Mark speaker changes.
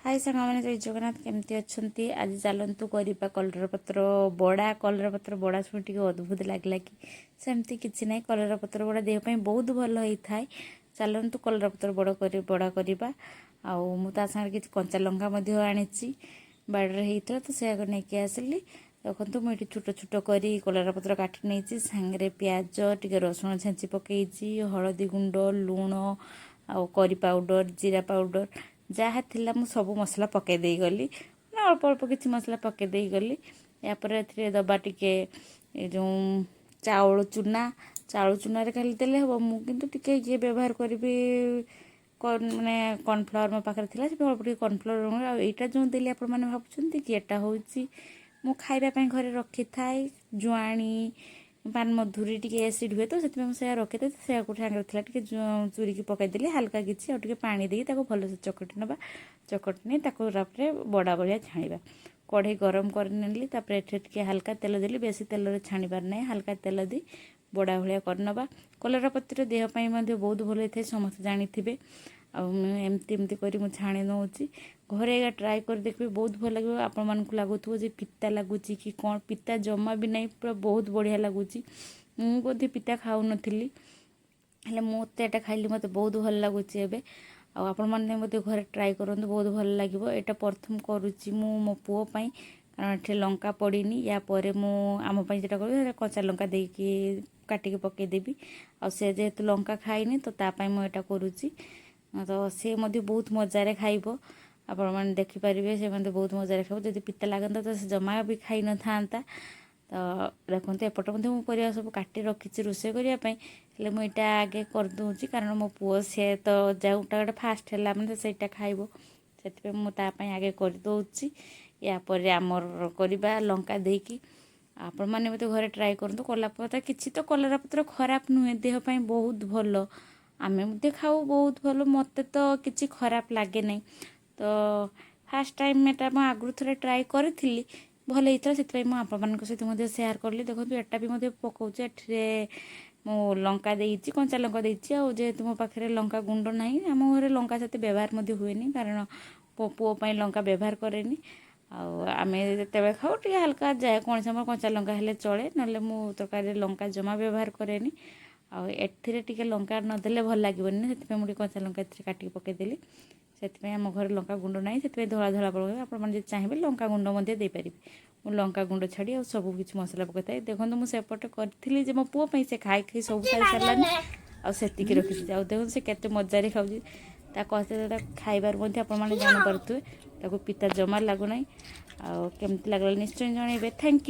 Speaker 1: हाय सांगने जय जगन्नाथ केमती अच्छी आज चलतु करवा कलर पत्र बड़ा कलर पत्र बड़ा शुणी टे अद्भुत लगला कि सेमती किसी ना कलर पत्र बड़ा देहपाई बहुत भल होता है। चलतु कलर पत्र बड़ा करवा आउ सागे कि कंचा लंका आनी बाड़े होता तो से नहीं आसिली देखो मुझे छोट छोट कर कलर पत्र काटी नहीं सांगे पियाज टे रसुण छेची पकई हलदी गुंड लुण आउ करी पाउडर जीरा पाउडर जहाँ थिला मु सब मसला पकई दे गली अल्प अल्प किसी मसला पकई दे गली यापर दबा टिके जो चाउल चूना रे खाली देले हम मुझे ये व्यवहार करी माने कॉर्नफ्लावर मो पाखे थी अल्प टे कॉर्नफ्लावर यहाँ जो देली आप भावुं कि एटा हूँ मु खाइबापी घरे रखी थाए जुआणी पान मधुरी टी एसिड हुए तो से रखी था से सांगे टे चूरी की पकईदेली हाल्का किसी और पानी देकी भल से चकटी ना चकटी नहीं बड़ा भाया छाणा कढ़ई गरम कर नेली टे हाल्का तेल देली बेसी तेल छाणबार ना हाल्का तेल दी बड़ा भाया करनबा कलर पत्र देहपाई बहुत भल होता है समस्त जानी एमती एमती कर छाणी नौ घरे एगा ट्राए कर देखिए बहुत भल लगे आपण मानक लगुव जे पिता लगुच कि कौन पिता जमा भी नहीं पूरा बहुत बढ़िया लगुच मुझे पिता खाऊ नी मत एटा खाइली मत बहुत भल लगुच आपने घरे ट्राए करूँ बहुत भल लगे यहाँ प्रथम करुच्ची मो पुओ कारण ये लंका पड़नी या आम जो कर कचा लंका देकी काटिकी पकईदेवी जेहेतु लंका खाइनी तो तापाई मुझे करुच्ची तो सी बहुत मजारे खाइब आपण मैंने देखिपारे से बहुत मजारे खाइब जब पिता लगता तो जमा भी खाई न था तो देखो एपटे मुझे सब काटी रखी रोषे करने मुझे आगे करदे कारण मो पुओ सी तो जोटा गोटे फास्ट है मैंने से खाइब से मुझे आगे करदे यापर आमर करवा लंका देकी आपण मैंने मत घरे ट्राए करूँ कलापत्र किसी तो कलर पत्र खराब नुहे देहपाई बहुत भल आमे मुझे खाऊ बहुत भल मत तो किसी खराब लगे नहीं तो फास्ट टाइम एटा मैं आगु थे ट्राए करी भल होता से आपण सहित सेयार कली देखो एटा भी पकाऊे एठे मो लंका देती कंचा लंका देती जेहेतु मो पाखे लंका गुंड ना आम घर लंका से व्यवहार हुए कारण पुओ लंका व्यवहार कैनि आम जो खाऊ टे हाल्का जाए कौन समय कंचा लंका हेले चले ना तरकारी लंका जमा व्यवहार कैनि आए टे लंका नदेले भल लगे से मुझे कंचा लंका काटिक पकईदेली से आम घर लंका गुंड ना से धला धला पड़े आप चाहिए लंका गुंड देपारे मु लंका गुंड छाड़ी आ सब किसी मसला पकई था देखो मुझे करी मो पुओ से खाई खाई सब खाई सारानी आती रखी देखो से केते मजारे खाऊँ कहते खाइबार आपने जापारे पिता जमा लगुना आमती लगला निश्चय जनइबे। Thank you.